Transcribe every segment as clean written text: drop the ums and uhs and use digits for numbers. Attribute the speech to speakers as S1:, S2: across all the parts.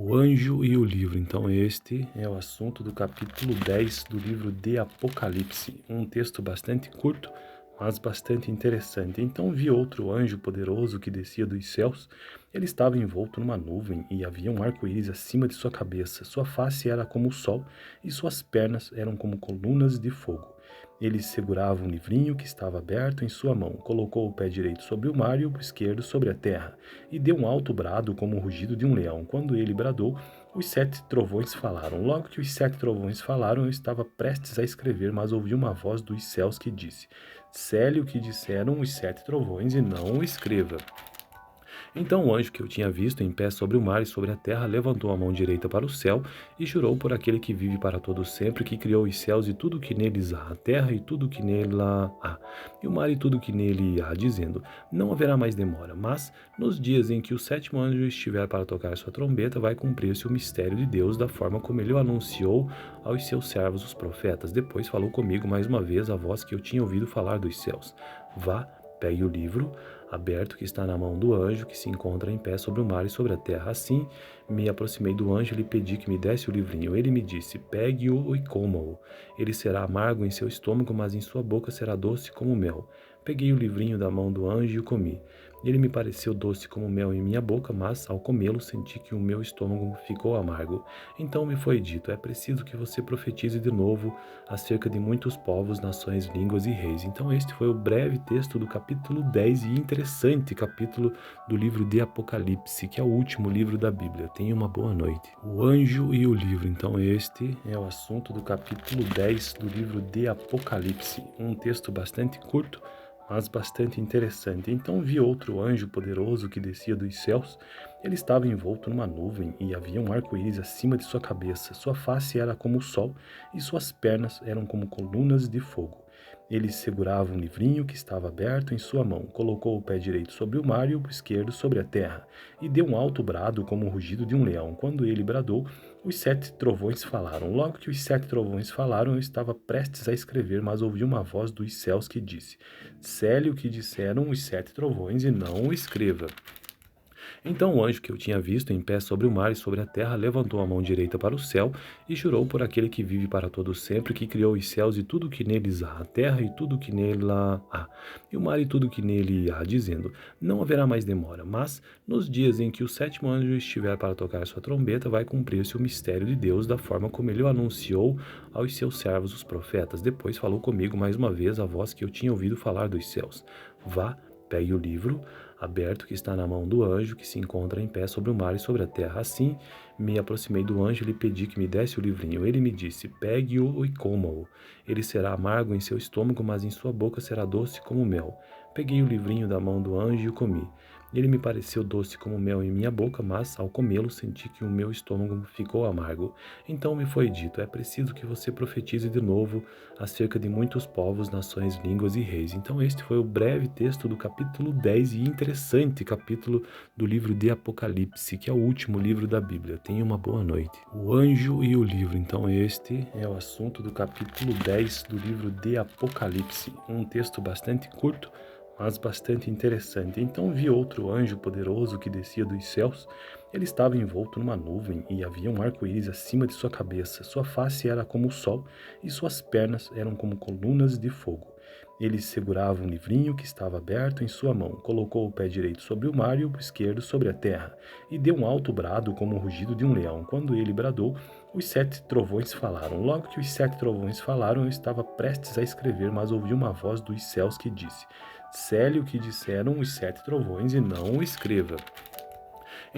S1: O anjo e o livro. Então, este é o assunto do capítulo 10 do livro de Apocalipse. Um texto bastante curto, mas bastante interessante. Então, vi outro anjo poderoso que descia dos céus. Ele estava envolto numa nuvem e havia um arco-íris acima de sua cabeça. Sua face era como o sol e suas pernas eram como colunas de fogo. Ele segurava um livrinho que estava aberto em sua mão, colocou o pé direito sobre o mar e o esquerdo sobre a terra, e deu um alto brado como o rugido de um leão. Quando ele bradou, os 7 trovões falaram. Logo que os 7 trovões falaram, eu estava prestes a escrever, mas ouvi uma voz dos céus que disse: Cele o que disseram os 7 trovões e não o escreva. Então o anjo que eu tinha visto em pé sobre o mar e sobre a terra levantou a mão direita para o céu e jurou por aquele que vive para todo sempre, que criou os céus e tudo o que neles há, a terra e tudo o que nela há, e o mar e tudo o que nele há, dizendo: Não haverá mais demora, mas nos dias em que o sétimo anjo estiver para tocar sua trombeta, vai cumprir-se o mistério de Deus da forma como ele o anunciou aos seus servos os profetas. Depois falou comigo mais uma vez a voz que eu tinha ouvido falar dos céus: Vá, pegue o livro aberto que está na mão do anjo que se encontra em pé sobre o mar e sobre a terra. Assim, me aproximei do anjo e lhe pedi que me desse o livrinho. Ele me disse: Pegue-o e coma-o. Ele será amargo em seu estômago, mas em sua boca será doce como mel. Peguei o livrinho da mão do anjo e o comi. Ele me pareceu doce como mel em minha boca, mas ao comê-lo senti que o meu estômago ficou amargo. Então me foi dito: é preciso que você profetize de novo acerca de muitos povos, nações, línguas e reis. Então este foi o breve texto do capítulo 10 e interessante capítulo do livro de Apocalipse, que é o último livro da Bíblia. Tenha uma boa noite. O anjo e o livro. Então este é o assunto do capítulo 10 do livro de Apocalipse. Um texto bastante curto, mas bastante interessante. Então vi outro anjo poderoso que descia dos céus. Ele estava envolto numa nuvem e havia um arco-íris acima de sua cabeça. Sua face era como o sol e suas pernas eram como colunas de fogo. Ele segurava um livrinho que estava aberto em sua mão, colocou o pé direito sobre o mar e o esquerdo sobre a terra, e deu um alto brado como o rugido de um leão. Quando ele bradou, os 7 trovões falaram. Logo que os 7 trovões falaram, eu estava prestes a escrever, mas ouvi uma voz dos céus que disse: Cele o que disseram os 7 trovões e não o escreva. Então o anjo que eu tinha visto em pé sobre o mar e sobre a terra levantou a mão direita para o céu e jurou por aquele que vive para todo sempre, que criou os céus e tudo o que neles há, a terra e tudo o que nela há, e o mar e tudo o que nele há, dizendo: Não haverá mais demora, mas nos dias em que o sétimo anjo estiver para tocar sua trombeta, vai cumprir-se o mistério de Deus da forma como ele o anunciou aos seus servos os profetas. Depois falou comigo mais uma vez a voz que eu tinha ouvido falar dos céus: Vá, pegue o livro aberto que está na mão do anjo que se encontra em pé sobre o mar e sobre a terra. Assim, me aproximei do anjo e lhe pedi que me desse o livrinho. Ele me disse: Pegue-o e coma-o. Ele será amargo em seu estômago, mas em sua boca será doce como mel. Peguei o livrinho da mão do anjo e o comi. Ele me pareceu doce como mel em minha boca, mas ao comê-lo senti que o meu estômago ficou amargo. Então me foi dito: é preciso que você profetize de novo acerca de muitos povos, nações, línguas e reis. Então este foi o breve texto do capítulo 10 e interessante capítulo do livro de Apocalipse, que é o último livro da Bíblia. Tenha uma boa noite. O anjo e o livro. Então este é o assunto do capítulo 10 do livro de Apocalipse. Um texto bastante curto, mas bastante interessante. Então vi outro anjo poderoso que descia dos céus. Ele estava envolto numa nuvem e havia um arco-íris acima de sua cabeça. Sua face era como o sol e suas pernas eram como colunas de fogo. Ele segurava um livrinho que estava aberto em sua mão, colocou o pé direito sobre o mar e o esquerdo sobre a terra, e deu um alto brado como o rugido de um leão. Quando ele bradou, os 7 trovões falaram. Logo que os 7 trovões falaram, eu estava prestes a escrever, mas ouvi uma voz dos céus que disse: Cele o que disseram os 7 trovões e não o escreva.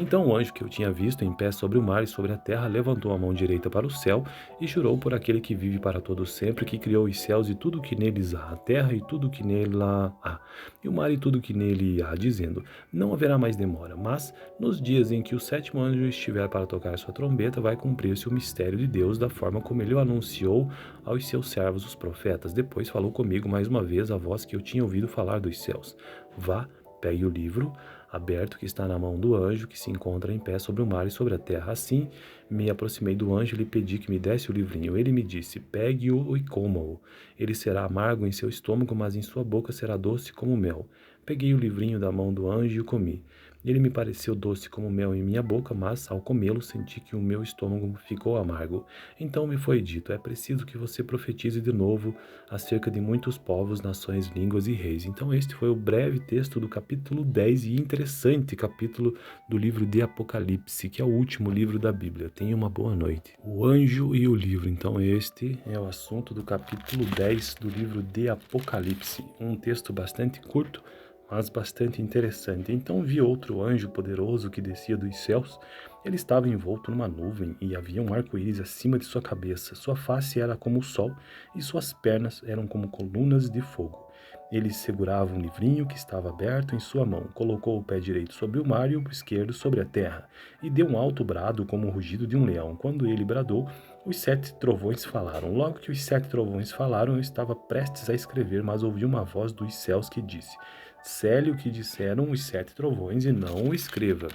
S1: Então o anjo que eu tinha visto em pé sobre o mar e sobre a terra levantou a mão direita para o céu e jurou por aquele que vive para todo sempre, que criou os céus e tudo o que neles há, a terra e tudo o que nela há, e o mar e tudo o que nele há, dizendo: Não haverá mais demora, mas nos dias em que o sétimo anjo estiver para tocar sua trombeta, vai cumprir-se o mistério de Deus da forma como ele o anunciou aos seus servos os profetas. Depois falou comigo mais uma vez a voz que eu tinha ouvido falar dos céus: Vá, pegue o livro aberto que está na mão do anjo que se encontra em pé sobre o mar e sobre a terra. Assim, me aproximei do anjo e lhe pedi que me desse o livrinho. Ele me disse: Pegue-o e coma-o. Ele será amargo em seu estômago, mas em sua boca será doce como mel. Peguei o livrinho da mão do anjo e o comi. Ele me pareceu doce como mel em minha boca, mas, ao comê-lo, senti que o meu estômago ficou amargo. Então me foi dito: é preciso que você profetize de novo acerca de muitos povos, nações, línguas e reis. Então este foi o breve texto do capítulo 10 e interessante capítulo do livro de Apocalipse, que é o último livro da Bíblia. Tenha uma boa noite. O anjo e o livro. Então este é o assunto do capítulo 10 do livro de Apocalipse. Um texto bastante curto, mas bastante interessante. Então vi outro anjo poderoso que descia dos céus. Ele estava envolto numa nuvem e havia um arco-íris acima de sua cabeça. Sua face era como o sol e suas pernas eram como colunas de fogo. Ele segurava um livrinho que estava aberto em sua mão, colocou o pé direito sobre o mar e o esquerdo sobre a terra, e deu um alto brado como o rugido de um leão. Quando ele bradou, os 7 trovões falaram. Logo que os 7 trovões falaram, eu estava prestes a escrever, mas ouvi uma voz dos céus que disse: cele o que disseram os 7 trovões e não o escreva.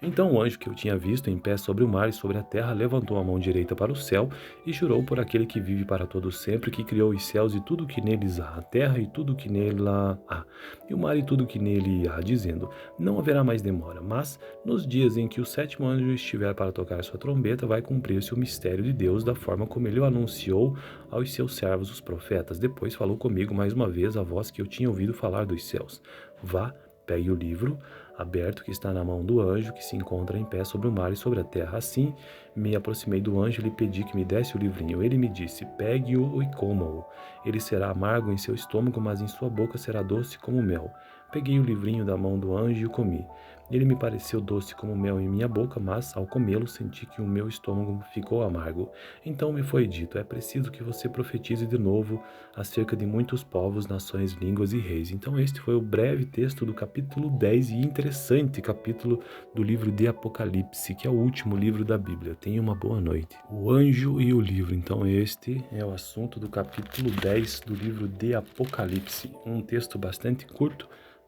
S1: Então o anjo que eu tinha visto em pé sobre o mar e sobre a terra levantou a mão direita para o céu e jurou por aquele que vive para todo sempre, que criou os céus e tudo o que neles há, a terra e tudo o que nela há, e o mar e tudo o que nele há, dizendo: não haverá mais demora, mas nos dias em que o 7º anjo estiver para tocar sua trombeta, vai cumprir-se o mistério de Deus da forma como ele o anunciou aos seus servos os profetas. Depois falou comigo mais uma vez a voz que eu tinha ouvido falar dos céus: vá, pegue o livro aberto que está na mão do anjo que se encontra em pé sobre o mar e sobre a terra. Assim, me aproximei do anjo e lhe pedi que me desse o livrinho. Ele me disse: pegue-o e coma-o. Ele será amargo em seu estômago, mas em sua boca será doce como mel. Peguei o livrinho da mão do anjo e o comi. Ele me pareceu doce como mel em minha boca, mas, ao comê-lo, senti que o meu estômago ficou amargo. Então me foi dito: é preciso que você profetize de novo acerca de muitos povos, nações, línguas e reis. Então este foi o breve texto do capítulo 10 e interessante capítulo do livro de Apocalipse, que é o último livro da Bíblia. Tenha uma boa noite. O anjo e o livro. Então este é o assunto do capítulo 10 do livro de Apocalipse. Um texto bastante curto,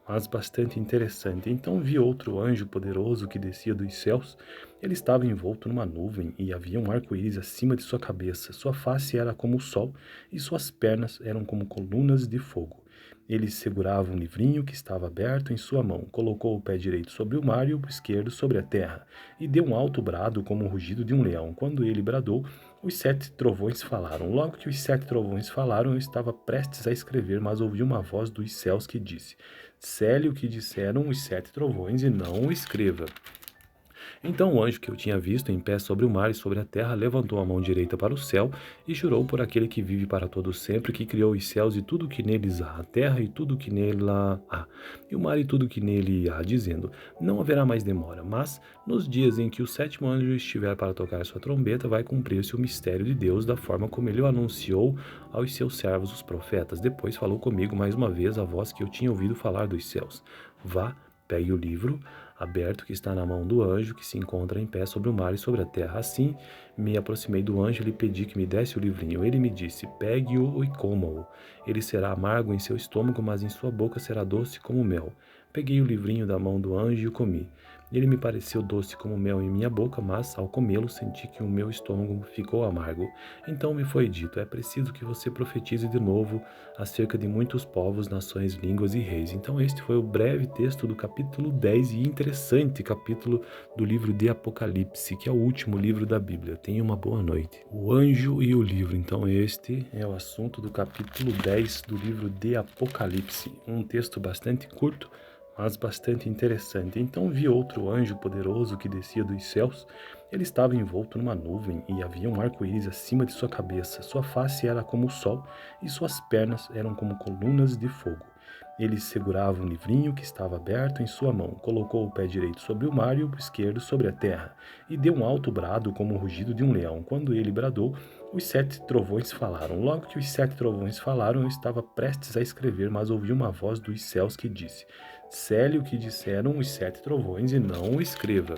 S1: mas bastante interessante. Então vi outro anjo poderoso que descia dos céus. Ele estava envolto numa nuvem e havia um arco-íris acima de sua cabeça. Sua face era como o sol e suas pernas eram como colunas de fogo. Ele segurava um livrinho que estava aberto em sua mão, colocou o pé direito sobre o mar e o esquerdo sobre a terra, e deu um alto brado como o rugido de um leão. Quando ele bradou, os 7 trovões falaram. Logo que os 7 trovões falaram, eu estava prestes a escrever, mas ouvi uma voz dos céus que disse: cele o que disseram os 7 trovões e não o escreva. Então o anjo que eu tinha visto em pé sobre o mar e sobre a terra levantou a mão direita para o céu e jurou por aquele que vive para todo sempre, que criou os céus e tudo o que neles há, a terra e tudo o que nela há, e o mar e tudo o que nele há, dizendo: não haverá mais demora, mas nos dias em que o 7º anjo estiver para tocar sua trombeta, vai cumprir-se o mistério de Deus da forma como ele o anunciou aos seus servos os profetas. Depois falou comigo mais uma vez a voz que eu tinha ouvido falar dos céus: vá, pegue o livro aberto que está na mão do anjo que se encontra em pé sobre o mar e sobre a terra. Assim, me aproximei do anjo e lhe pedi que me desse o livrinho. Ele me disse: pegue-o e coma-o. Ele será amargo em seu estômago, mas em sua boca será doce como mel. Peguei o livrinho da mão do anjo e o comi. Ele me pareceu doce como mel em minha boca, mas, ao comê-lo, senti que o meu estômago ficou amargo. Então me foi dito: é preciso que você profetize de novo acerca de muitos povos, nações, línguas e reis. Então este foi o breve texto do capítulo 10 e interessante capítulo do livro de Apocalipse, que é o último livro da Bíblia. Tenha uma boa noite. O anjo e o livro. Então este é o assunto do capítulo 10 do livro de Apocalipse. Um texto bastante curto, mas bastante interessante. Então vi outro anjo poderoso que descia dos céus. Ele estava envolto numa nuvem e havia um arco-íris acima de sua cabeça. Sua face era como o sol e suas pernas eram como colunas de fogo. Ele segurava um livrinho que estava aberto em sua mão, colocou o pé direito sobre o mar e o esquerdo sobre a terra, e deu um alto brado como o rugido de um leão. Quando ele bradou, os 7 trovões falaram. Logo que os 7 trovões falaram, eu estava prestes a escrever, mas ouvi uma voz dos céus que disse: cele o que disseram os 7 trovões e não o escreva.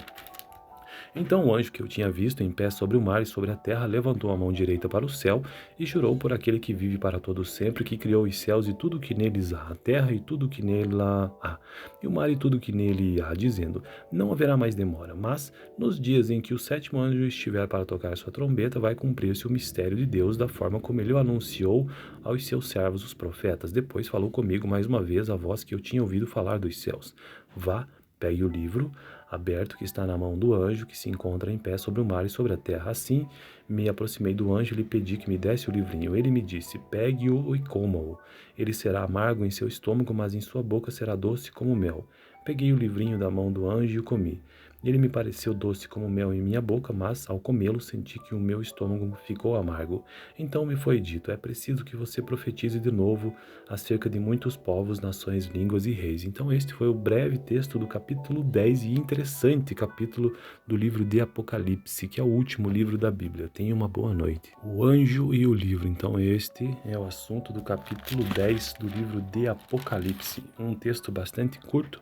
S1: Então o anjo que eu tinha visto em pé sobre o mar e sobre a terra levantou a mão direita para o céu e jurou por aquele que vive para todo sempre, que criou os céus e tudo o que neles há, a terra e tudo o que nela há, e o mar e tudo o que nele há, dizendo: não haverá mais demora, mas nos dias em que o 7º anjo estiver para tocar sua trombeta, vai cumprir-se o mistério de Deus da forma como ele o anunciou aos seus servos os profetas. Depois falou comigo mais uma vez a voz que eu tinha ouvido falar dos céus: vá, Pegue o livro aberto que está na mão do anjo que se encontra em pé sobre o mar e sobre a terra. Assim, me aproximei do anjo e lhe pedi que me desse o livrinho. Ele me disse: pegue-o e coma-o. Ele será amargo em seu estômago, mas em sua boca será doce como mel. Peguei o livrinho da mão do anjo e o comi. Ele me pareceu doce como mel em minha boca, mas ao comê-lo senti que o meu estômago ficou amargo. Então me foi dito: é preciso que você profetize de novo acerca de muitos povos, nações, línguas e reis. Então este foi o breve texto do capítulo 10 e interessante capítulo do livro de Apocalipse, que é o último livro da Bíblia. Tenha uma boa noite. O anjo e o livro. Então este é o assunto do capítulo 10 do livro de Apocalipse. Um texto bastante curto,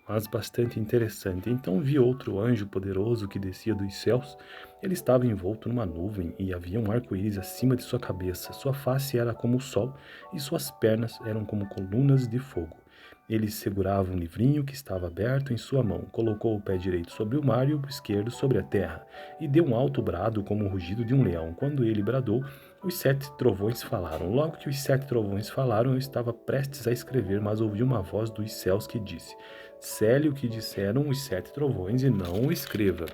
S1: mas bastante interessante. Então vi outro anjo poderoso que descia dos céus. Ele estava envolto numa nuvem e havia um arco-íris acima de sua cabeça. Sua face era como o sol e suas pernas eram como colunas de fogo. Ele segurava um livrinho que estava aberto em sua mão, colocou o pé direito sobre o mar e o esquerdo sobre a terra, e deu um alto brado como o rugido de um leão. Quando ele bradou, os 7 trovões falaram. Logo que os 7 trovões falaram, eu estava prestes a escrever, mas ouvi uma voz dos céus que disse: cele o que disseram os 7 trovões e não o escreva.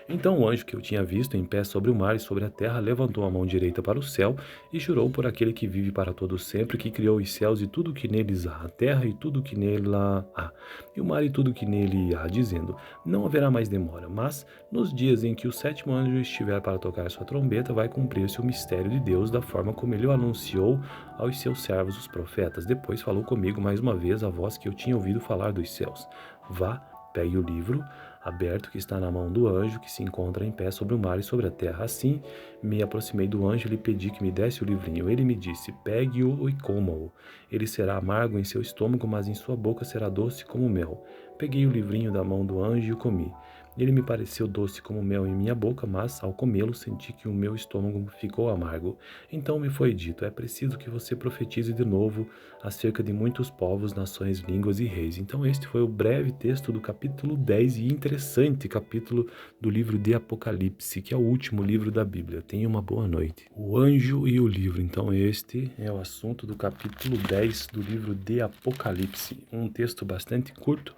S1: Então o anjo que eu tinha visto em pé sobre o mar e sobre a terra levantou a mão direita para o céu e jurou por aquele que vive para todo sempre, que criou os céus e tudo o que neles há, a terra e tudo o que nela há, e o mar e tudo o que nele há, dizendo: não haverá mais demora, mas nos dias em que o 7º anjo estiver para tocar sua trombeta, vai cumprir-se o mistério de Deus da forma como ele o anunciou aos seus servos os profetas. Depois falou comigo mais uma vez a voz que eu tinha ouvido falar dos céus: vá, pegue o livro aberto que está na mão do anjo que se encontra em pé sobre o mar e sobre a terra. Assim, me aproximei do anjo e lhe pedi que me desse o livrinho. Ele me disse: pegue-o e coma-o. Ele será amargo em seu estômago, mas em sua boca será doce como mel. Peguei o livrinho da mão do anjo e o comi. Ele me pareceu doce como mel em minha boca, mas ao comê-lo senti que o meu estômago ficou amargo. Então me foi dito: é preciso que você profetize de novo acerca de muitos povos, nações, línguas e reis. Então este foi o breve texto do capítulo 10 e interessante capítulo do livro de Apocalipse, que é o último livro da Bíblia. Tenha uma boa noite. O anjo e o livro. Então este é o assunto do capítulo 10 do livro de Apocalipse. Um texto bastante curto,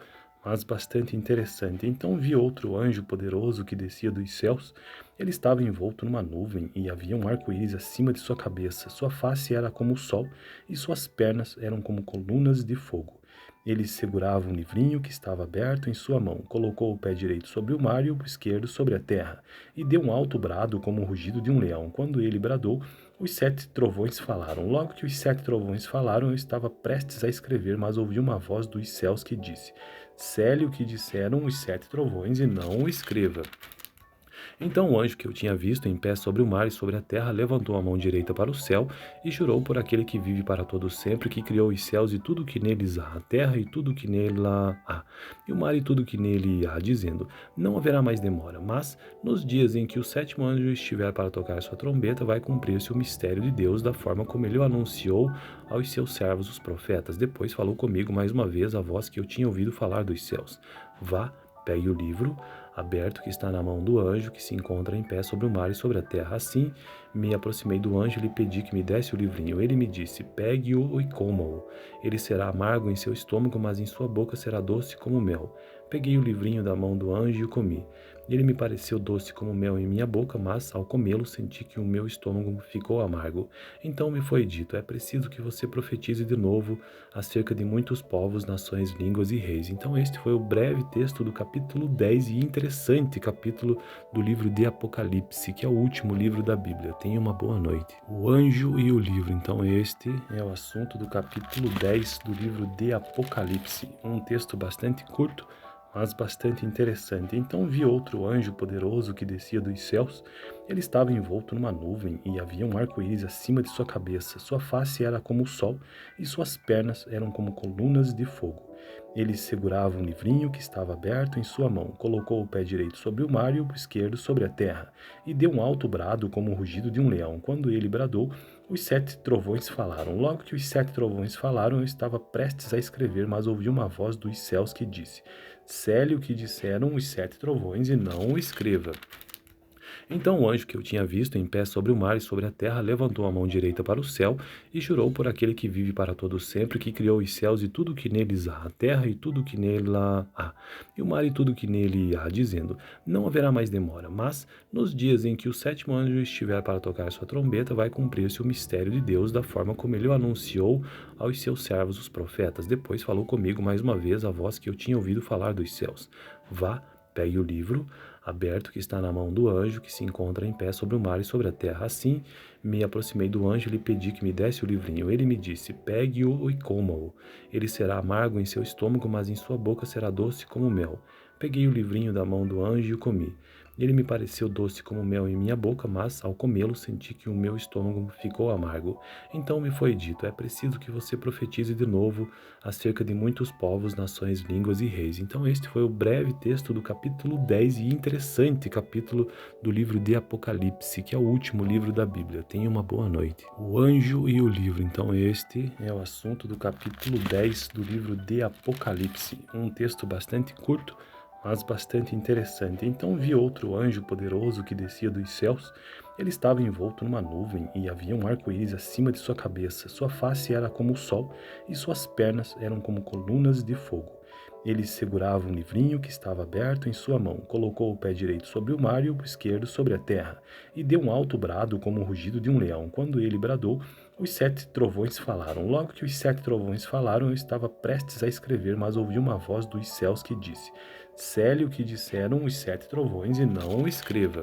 S1: mas bastante interessante. Então vi outro anjo poderoso que descia dos céus. Ele estava envolto numa nuvem e havia um arco-íris acima de sua cabeça. Sua face era como o sol e suas pernas eram como colunas de fogo. Ele segurava um livrinho que estava aberto em sua mão, colocou o pé direito sobre o mar e o esquerdo sobre a terra, e deu um alto brado como o rugido de um leão. Quando ele bradou, os 7 trovões falaram. Logo que os 7 trovões falaram, eu estava prestes a escrever, mas ouvi uma voz dos céus que disse: cele o que disseram os 7 trovões e não o escreva. Então o anjo que eu tinha visto em pé sobre o mar e sobre a terra levantou a mão direita para o céu e jurou por aquele que vive para todo sempre, que criou os céus e tudo o que neles há, a terra e tudo o que nela há, e o mar e tudo o que nele há, dizendo: não haverá mais demora, mas nos dias em que o 7º anjo estiver para tocar sua trombeta, vai cumprir-se o mistério de Deus da forma como ele o anunciou aos seus servos os profetas. Depois falou comigo mais uma vez a voz que eu tinha ouvido falar dos céus: vá, pegue o livro aberto que está na mão do anjo que se encontra em pé sobre o mar e sobre a terra. Assim, me aproximei do anjo e lhe pedi que me desse o livrinho. Ele me disse: pegue-o e coma-o. Ele será amargo em seu estômago, mas em sua boca será doce como mel. Peguei o livrinho da mão do anjo e o comi. Ele me pareceu doce como mel em minha boca, mas ao comê-lo senti que o meu estômago ficou amargo. Então me foi dito: é preciso que você profetize de novo acerca de muitos povos, nações, línguas e reis. Então este foi o breve texto do capítulo 10 e interessante capítulo do livro de Apocalipse, que é o último livro da Bíblia. Tenha uma boa noite. O anjo e o livro. Então este é o assunto do capítulo 10 do livro de Apocalipse. Um texto bastante curto, mas bastante interessante. Então vi outro anjo poderoso que descia dos céus. Ele estava envolto numa nuvem e havia um arco-íris acima de sua cabeça. Sua face era como o sol e suas pernas eram como colunas de fogo. Ele segurava um livrinho que estava aberto em sua mão, colocou o pé direito sobre o mar e o esquerdo sobre a terra, e deu um alto brado como o rugido de um leão. Quando ele bradou, os 7 trovões falaram. Logo que os 7 trovões falaram, eu estava prestes a escrever, mas ouvi uma voz dos céus que disse: cele o que disseram os 7 trovões e não o escreva. Então o anjo que eu tinha visto em pé sobre o mar e sobre a terra levantou a mão direita para o céu e jurou por aquele que vive para todo sempre, que criou os céus e tudo o que neles há, a terra e tudo o que nela há, e o mar e tudo o que nele há, dizendo: não haverá mais demora, mas nos dias em que o sétimo anjo estiver para tocar sua trombeta, vai cumprir-se o mistério de Deus da forma como ele o anunciou aos seus servos os profetas. Depois falou comigo mais uma vez a voz que eu tinha ouvido falar dos céus: vá, pegue o livro aberto que está na mão do anjo que se encontra em pé sobre o mar e sobre a terra. Assim me aproximei do anjo e lhe pedi que me desse o livrinho. Ele me disse: pegue-o e coma-o. Ele será amargo em seu estômago, mas em sua boca será doce como mel. Peguei o livrinho da mão do anjo e o comi. Ele me pareceu doce como mel em minha boca, mas ao comê-lo senti que o meu estômago ficou amargo. Então me foi dito: é preciso que você profetize de novo acerca de muitos povos, nações, línguas e reis. Então este foi o breve texto do capítulo 10 e interessante capítulo do livro de Apocalipse, que é o último livro da Bíblia. Tenha uma boa noite. O anjo e o livro. Então este é o assunto do capítulo 10 do livro de Apocalipse. Um texto bastante curto, mas bastante interessante. Então vi outro anjo poderoso que descia dos céus. Ele estava envolto numa nuvem e havia um arco-íris acima de sua cabeça. Sua face era como o sol e suas pernas eram como colunas de fogo. Ele segurava um livrinho que estava aberto em sua mão, colocou o pé direito sobre o mar e o esquerdo sobre a terra, e deu um alto brado como o rugido de um leão. Quando ele bradou, os 7 trovões falaram. Logo que os 7 trovões falaram, eu estava prestes a escrever, mas ouvi uma voz dos céus que disse: cele o que disseram os 7 trovões e não o escreva.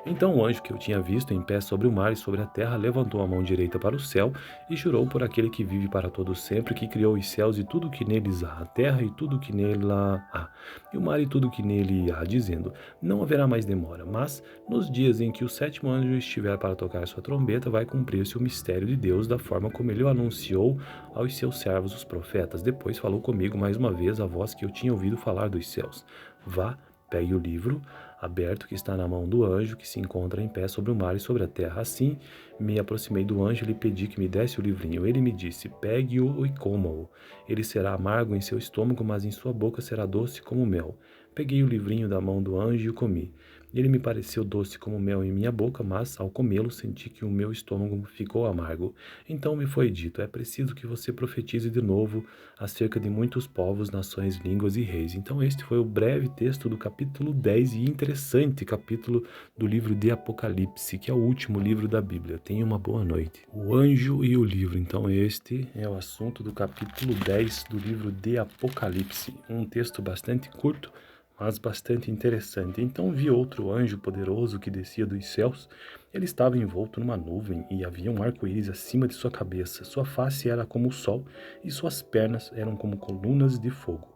S1: Então o anjo que eu tinha visto em pé sobre o mar e sobre a terra levantou a mão direita para o céu e jurou por aquele que vive para todo sempre, que criou os céus e tudo o que neles há, a terra e tudo o que nela há, e o mar e tudo o que nele há, dizendo: não haverá mais demora, mas nos dias em que o sétimo anjo estiver para tocar sua trombeta, vai cumprir-se o mistério de Deus da forma como ele o anunciou aos seus servos os profetas. Depois falou comigo mais uma vez a voz que eu tinha ouvido falar dos céus: vá, pegue o livro aberto que está na mão do anjo que se encontra em pé sobre o mar e sobre a terra. Assim me aproximei do anjo e lhe pedi que me desse o livrinho. Ele me disse: pegue-o e coma-o. Ele será amargo em seu estômago, mas em sua boca será doce como mel. Peguei o livrinho da mão do anjo e o comi. Ele me pareceu doce como mel em minha boca, mas ao comê-lo senti que o meu estômago ficou amargo. Então me foi dito: é preciso que você profetize de novo acerca de muitos povos, nações, línguas e reis. Então este foi o breve texto do capítulo 10 e interessante capítulo do livro de Apocalipse, que é o último livro da Bíblia. Tenha uma boa noite. O anjo e o livro. Então este é o assunto do capítulo 10 do livro de Apocalipse. Um texto bastante curto, mas bastante interessante. Então vi outro anjo poderoso que descia dos céus. Ele estava envolto numa nuvem e havia um arco-íris acima de sua cabeça. Sua face era como o sol e suas pernas eram como colunas de fogo.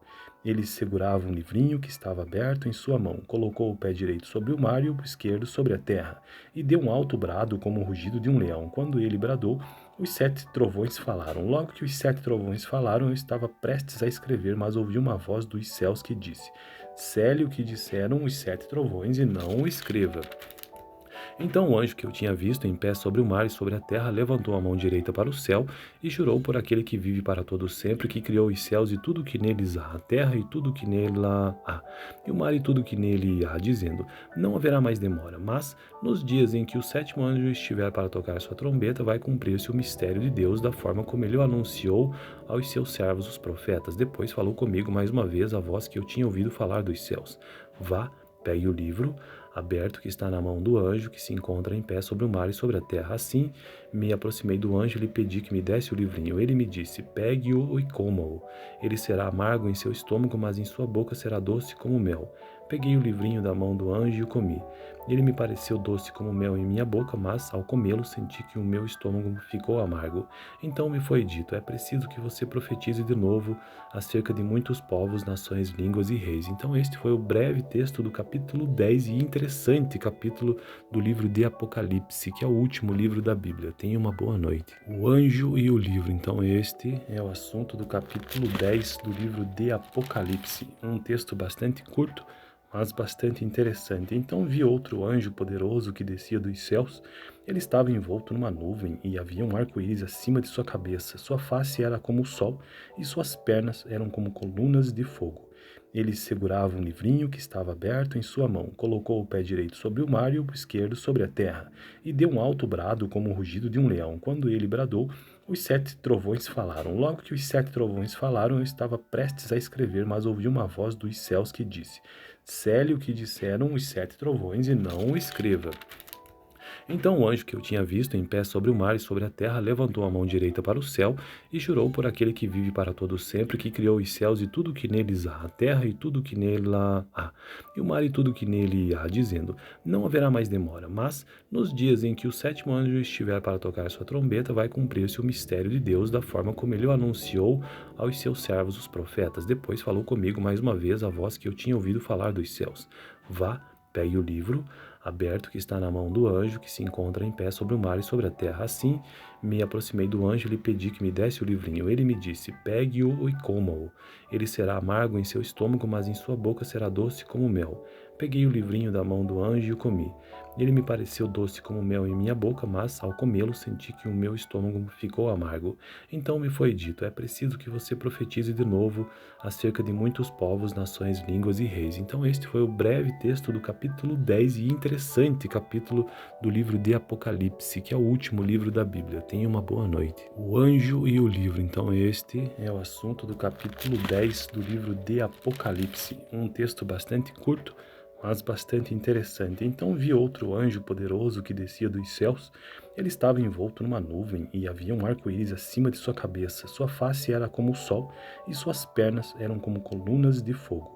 S1: Ele segurava um livrinho que estava aberto em sua mão, colocou o pé direito sobre o mar e o esquerdo sobre a terra, e deu um alto brado como o rugido de um leão. Quando ele bradou, os 7 trovões falaram. Logo que os 7 trovões falaram, eu estava prestes a escrever, mas ouvi uma voz dos céus que disse: cele o que disseram os 7 trovões e não o escreva. Então o anjo que eu tinha visto em pé sobre o mar e sobre a terra levantou a mão direita para o céu e jurou por aquele que vive para todo sempre, que criou os céus e tudo o que neles há, a terra e tudo o que nela há, e o mar e tudo o que nele há, dizendo: não haverá mais demora, mas nos dias em que o sétimo anjo estiver para tocar sua trombeta, vai cumprir-se o mistério de Deus da forma como ele o anunciou aos seus servos os profetas. Depois falou comigo mais uma vez a voz que eu tinha ouvido falar dos céus: vá, pegue o livro aberto que está na mão do anjo que se encontra em pé sobre o mar e sobre a terra. Assim me aproximei do anjo e lhe pedi que me desse o livrinho. Ele me disse: pegue-o e coma-o. Ele será amargo em seu estômago, mas em sua boca será doce como mel. Peguei o livrinho da mão do anjo e o comi. Ele me pareceu doce como mel em minha boca, mas ao comê-lo senti que o meu estômago ficou amargo. Então me foi dito: é preciso que você profetize de novo acerca de muitos povos, nações, línguas e reis. Então este foi o breve texto do capítulo 10 e interessante capítulo do livro de Apocalipse, que é o último livro da Bíblia. Tenha uma boa noite. O anjo e o livro. Então este é o assunto do capítulo 10 do livro de Apocalipse. Um texto bastante curto, mas bastante interessante. Então vi outro anjo poderoso que descia dos céus. Ele estava envolto numa nuvem e havia um arco-íris acima de sua cabeça. Sua face era como o sol e suas pernas eram como colunas de fogo. Ele segurava um livrinho que estava aberto em sua mão, colocou o pé direito sobre o mar e o esquerdo sobre a terra, e deu um alto brado como o rugido de um leão. Quando ele bradou, os 7 trovões falaram. Logo que os 7 trovões falaram, eu estava prestes a escrever, mas ouvi uma voz dos céus que disse: Cele o que disseram os 7 trovões e não o escreva. Então o anjo que eu tinha visto em pé sobre o mar e sobre a terra levantou a mão direita para o céu e jurou por aquele que vive para todo sempre, que criou os céus e tudo que neles há, a terra e tudo que nela há, e o mar e tudo que nele há, dizendo: Não haverá mais demora, mas nos dias em que o sétimo anjo estiver para tocar sua trombeta, vai cumprir-se o mistério de Deus da forma como ele o anunciou aos seus servos os profetas. Depois falou comigo mais uma vez a voz que eu tinha ouvido falar dos céus: Vá, pegue o livro aberto que está na mão do anjo que se encontra em pé sobre o mar e sobre a terra. Assim, me aproximei do anjo e lhe pedi que me desse o livrinho. Ele me disse: Pegue-o e coma-o. Ele será amargo em seu estômago, mas em sua boca será doce como mel. Peguei o livrinho da mão do anjo e o comi. Ele me pareceu doce como mel em minha boca, mas ao comê-lo senti que o meu estômago ficou amargo. Então me foi dito: é preciso que você profetize de novo acerca de muitos povos, nações, línguas e reis. Então este foi o breve texto do capítulo 10 e interessante capítulo do livro de Apocalipse, que é o último livro da Bíblia. Tenha uma boa noite. O anjo e o livro. Então este é o assunto do capítulo 10 do livro de Apocalipse. Um texto bastante curto, mas bastante interessante. Então vi outro anjo poderoso que descia dos céus. Ele estava envolto numa nuvem e havia um arco-íris acima de sua cabeça. Sua face era como o sol e suas pernas eram como colunas de fogo.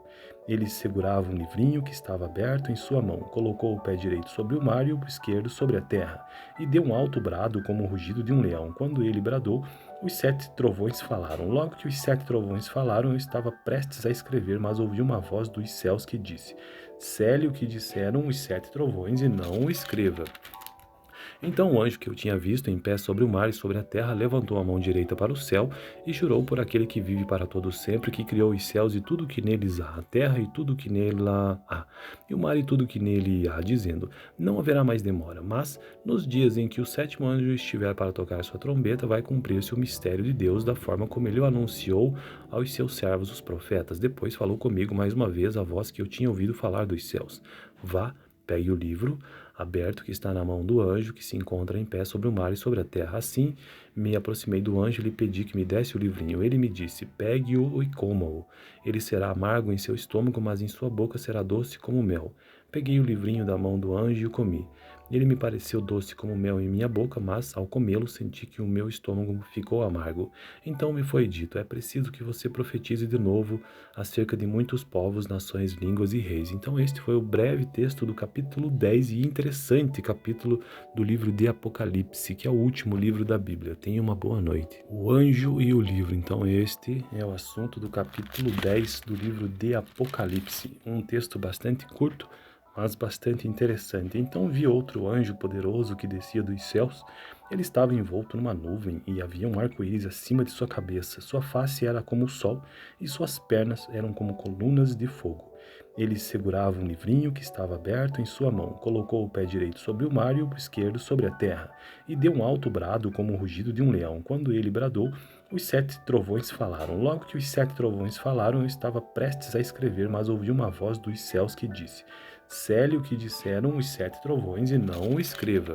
S1: Ele segurava um livrinho que estava aberto em sua mão, colocou o pé direito sobre o mar e o esquerdo sobre a terra, e deu um alto brado como o rugido de um leão. Quando ele bradou, os 7 trovões falaram. Logo que os 7 trovões falaram, eu estava prestes a escrever, mas ouvi uma voz dos céus que disse: Cele o que disseram os 7 trovões e não o escreva. Então o anjo que eu tinha visto em pé sobre o mar e sobre a terra levantou a mão direita para o céu e jurou por aquele que vive para todo sempre, que criou os céus e tudo que neles há, a terra e tudo que nela há, e o mar e tudo que nele há, dizendo: Não haverá mais demora, mas nos dias em que o sétimo anjo estiver para tocar sua trombeta, vai cumprir-se o mistério de Deus da forma como ele o anunciou aos seus servos os profetas. Depois falou comigo mais uma vez a voz que eu tinha ouvido falar dos céus: Vá, pegue o livro aberto que está na mão do anjo que se encontra em pé sobre o mar e sobre a terra. Assim, me aproximei do anjo e lhe pedi que me desse o livrinho. Ele me disse: Pegue-o e coma-o. Ele será amargo em seu estômago, mas em sua boca será doce como mel. Peguei o livrinho da mão do anjo e o comi. Ele me pareceu doce como mel em minha boca, mas ao comê-lo senti que o meu estômago ficou amargo. Então me foi dito: é preciso que você profetize de novo acerca de muitos povos, nações, línguas e reis. Então este foi o breve texto do capítulo 10 e interessante capítulo do livro de Apocalipse, que é o último livro da Bíblia. Tenha uma boa noite. O anjo e o livro. Então este é o assunto do capítulo 10 do livro de Apocalipse. Um texto bastante curto, mas bastante interessante. Então vi outro anjo poderoso que descia dos céus. Ele estava envolto numa nuvem e havia um arco-íris acima de sua cabeça. Sua face era como o sol e suas pernas eram como colunas de fogo. Ele segurava um livrinho que estava aberto em sua mão, colocou o pé direito sobre o mar e o esquerdo sobre a terra, e deu um alto brado como o rugido de um leão. Quando ele bradou, os 7 trovões falaram. Logo que os 7 trovões falaram, eu estava prestes a escrever, mas ouvi uma voz dos céus que disse: Cele o que disseram os 7 trovões e não o escreva.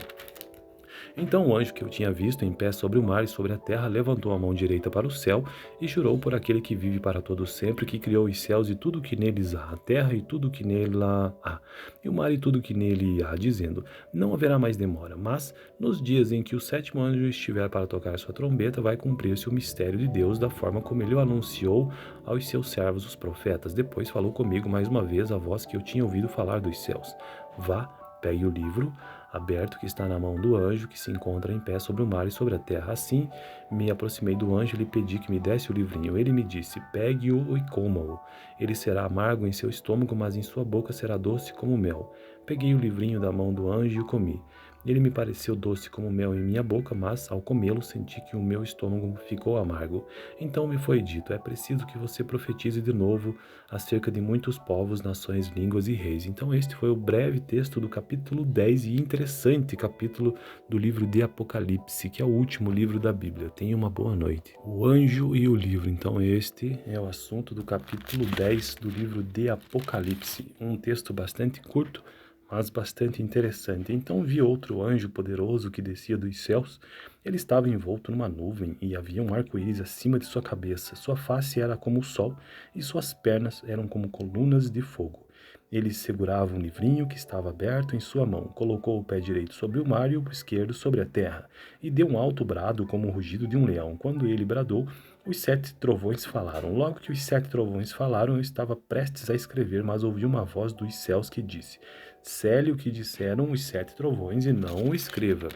S1: Então o anjo que eu tinha visto em pé sobre o mar e sobre a terra levantou a mão direita para o céu e jurou por aquele que vive para todo sempre, que criou os céus e tudo que neles há, a terra e tudo que nela há, e o mar e tudo que nele há, dizendo: Não haverá mais demora, mas nos dias em que o sétimo anjo estiver para tocar sua trombeta, vai cumprir-se o mistério de Deus da forma como ele o anunciou aos seus servos os profetas. Depois falou comigo mais uma vez a voz que eu tinha ouvido falar dos céus: Vá, pegue o livro aberto que está na mão do anjo que se encontra em pé sobre o mar e sobre a terra. Assim, me aproximei do anjo e lhe pedi que me desse o livrinho. Ele me disse: Pegue-o e coma-o. Ele será amargo em seu estômago, mas em sua boca será doce como mel. Peguei o livrinho da mão do anjo e o comi. Ele me pareceu doce como mel em minha boca, mas, ao comê-lo, senti que o meu estômago ficou amargo. Então me foi dito: é preciso que você profetize de novo acerca de muitos povos, nações, línguas e reis. Então este foi o breve texto do capítulo 10 e interessante capítulo do livro de Apocalipse, que é o último livro da Bíblia. Tenha uma boa noite. O anjo e o livro. Então este é o assunto do capítulo 10 do livro de Apocalipse. Um texto bastante curto, mas bastante interessante. Então vi outro anjo poderoso que descia dos céus. Ele estava envolto numa nuvem e havia um arco-íris acima de sua cabeça. Sua face era como o sol e suas pernas eram como colunas de fogo. Ele segurava um livrinho que estava aberto em sua mão, colocou o pé direito sobre o mar e o esquerdo sobre a terra, e deu um alto brado como o rugido de um leão. Quando ele bradou, os 7 trovões falaram. Logo que os 7 trovões falaram, eu estava prestes a escrever, mas ouvi uma voz dos céus que disse: Cele o que disseram os 7 trovões e não o escreva.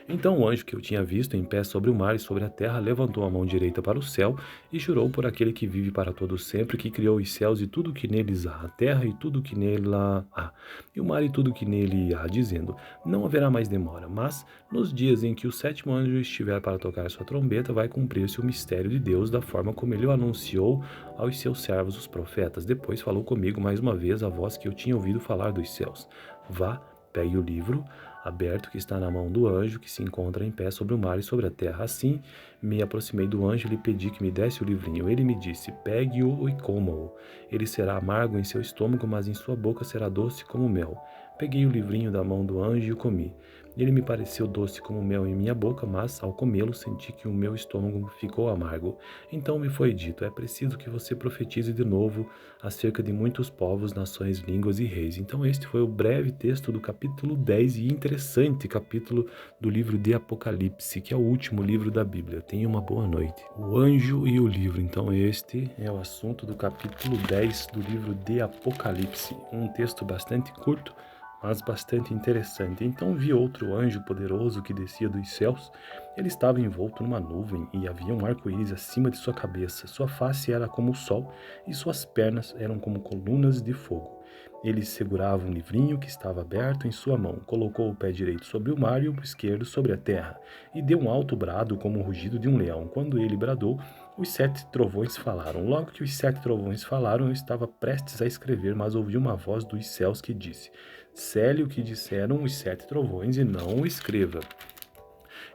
S1: Então o anjo que eu tinha visto em pé sobre o mar e sobre a terra levantou a mão direita para o céu e jurou por aquele que vive para todo sempre, que criou os céus e tudo que neles há, a terra e tudo que nela há, e o mar e tudo que nele há, dizendo: Não haverá mais demora, mas nos dias em que o sétimo anjo estiver para tocar sua trombeta, vai cumprir-se o mistério de Deus da forma como ele o anunciou aos seus servos os profetas. Depois falou comigo mais uma vez a voz que eu tinha ouvido falar dos céus: Vá, pegue o livro aberto que está na mão do anjo que se encontra em pé sobre o mar e sobre a terra. Assim, me aproximei do anjo e lhe pedi que me desse o livrinho. Ele me disse: Pegue-o e coma-o. Ele será amargo em seu estômago, mas em sua boca será doce como mel. Peguei o livrinho da mão do anjo e o comi. Ele me pareceu doce como mel em minha boca, mas, ao comê-lo, senti que o meu estômago ficou amargo. Então me foi dito: é preciso que você profetize de novo acerca de muitos povos, nações, línguas e reis. Então este foi o breve texto do capítulo 10 e interessante capítulo do livro de Apocalipse, que é o último livro da Bíblia. Tenha uma boa noite. O anjo e o livro. Então este é o assunto do capítulo 10 do livro de Apocalipse. Um texto bastante curto, mas bastante interessante. Então vi outro anjo poderoso que descia dos céus. Ele estava envolto numa nuvem e havia um arco-íris acima de sua cabeça. Sua face era como o sol e suas pernas eram como colunas de fogo. Ele segurava um livrinho que estava aberto em sua mão, colocou o pé direito sobre o mar e o esquerdo sobre a terra, e deu um alto brado como o rugido de um leão. Quando ele bradou, os 7 trovões falaram. Logo que os 7 trovões falaram, eu estava prestes a escrever, mas ouvi uma voz dos céus que disse: Cele o que disseram os 7 trovões e não o escreva.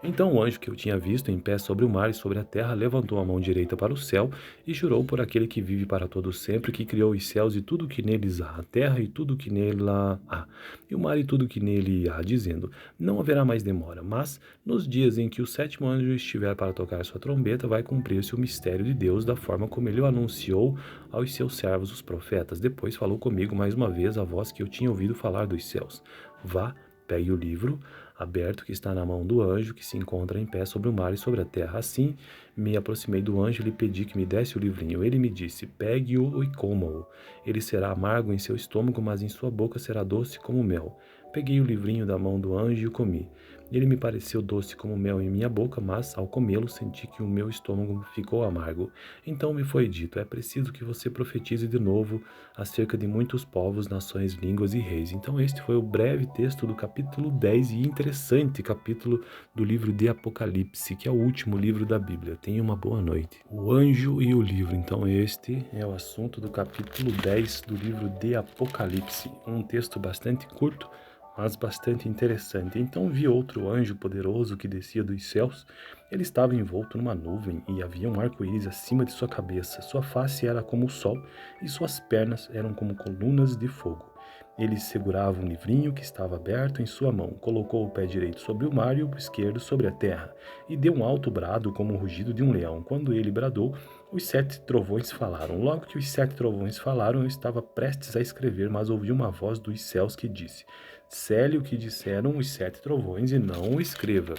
S1: Então o anjo que eu tinha visto em pé sobre o mar e sobre a terra levantou a mão direita para o céu e jurou por aquele que vive para todo sempre, que criou os céus e tudo que neles há, a terra e tudo que nela há, e o mar e tudo que nele há, dizendo: Não haverá mais demora, mas nos dias em que o sétimo anjo estiver para tocar sua trombeta, vai cumprir-se o mistério de Deus da forma como ele o anunciou aos seus servos os profetas. Depois falou comigo mais uma vez a voz que eu tinha ouvido falar dos céus: Vá, pegue o livro aberto que está na mão do anjo que se encontra em pé sobre o mar e sobre a terra. Assim, me aproximei do anjo e lhe pedi que me desse o livrinho. Ele me disse: Pegue-o e coma-o. Ele será amargo em seu estômago, mas em sua boca será doce como mel. Peguei o livrinho da mão do anjo e o comi. Ele me pareceu doce como mel em minha boca, mas, ao comê-lo, senti que o meu estômago ficou amargo. Então me foi dito: é preciso que você profetize de novo acerca de muitos povos, nações, línguas e reis. Então este foi o breve texto do capítulo 10 e interessante capítulo do livro de Apocalipse, que é o último livro da Bíblia. Tenha uma boa noite. O anjo e o livro. Então este é o assunto do capítulo 10 do livro de Apocalipse. Um texto bastante curto, mas bastante interessante. Então vi outro anjo poderoso que descia dos céus. Ele estava envolto numa nuvem e havia um arco-íris acima de sua cabeça. Sua face era como o sol e suas pernas eram como colunas de fogo. Ele segurava um livrinho que estava aberto em sua mão, colocou o pé direito sobre o mar e o esquerdo sobre a terra, e deu um alto brado como o rugido de um leão. Quando ele bradou, os 7 trovões falaram. Logo que os 7 trovões falaram, eu estava prestes a escrever, mas ouvi uma voz dos céus que disse: Cele o que disseram os 7 trovões e não o escreva.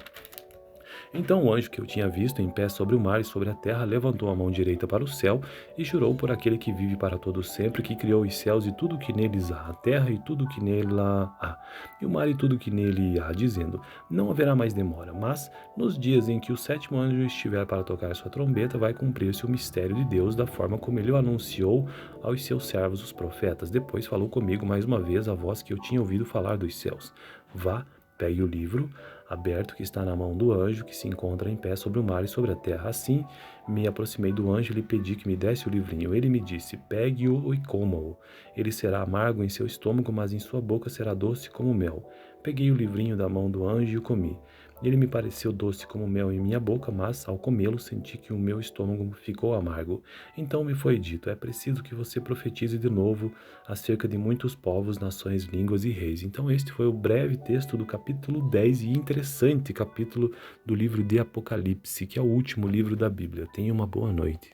S1: Então o anjo que eu tinha visto em pé sobre o mar e sobre a terra levantou a mão direita para o céu e jurou por aquele que vive para todo sempre, que criou os céus e tudo que neles há, a terra e tudo que nela há, e o mar e tudo que nele há, dizendo: Não haverá mais demora, mas nos dias em que o sétimo anjo estiver para tocar sua trombeta, vai cumprir-se o mistério de Deus da forma como ele o anunciou aos seus servos os profetas. Depois falou comigo mais uma vez a voz que eu tinha ouvido falar dos céus: Vá, Pegue o livro aberto que está na mão do anjo que se encontra em pé sobre o mar e sobre a terra. Assim, me aproximei do anjo e lhe pedi que me desse o livrinho. Ele me disse: pegue-o e coma-o. Ele será amargo em seu estômago, mas em sua boca será doce como mel. Peguei o livrinho da mão do anjo e o comi. Ele me pareceu doce como mel em minha boca, mas ao comê-lo senti que o meu estômago ficou amargo. Então me foi dito: é preciso que você profetize de novo acerca de muitos povos, nações, línguas e reis. Então este foi o breve texto do capítulo 10 e interessante capítulo do livro de Apocalipse, que é o último livro da Bíblia. Tenha uma boa noite.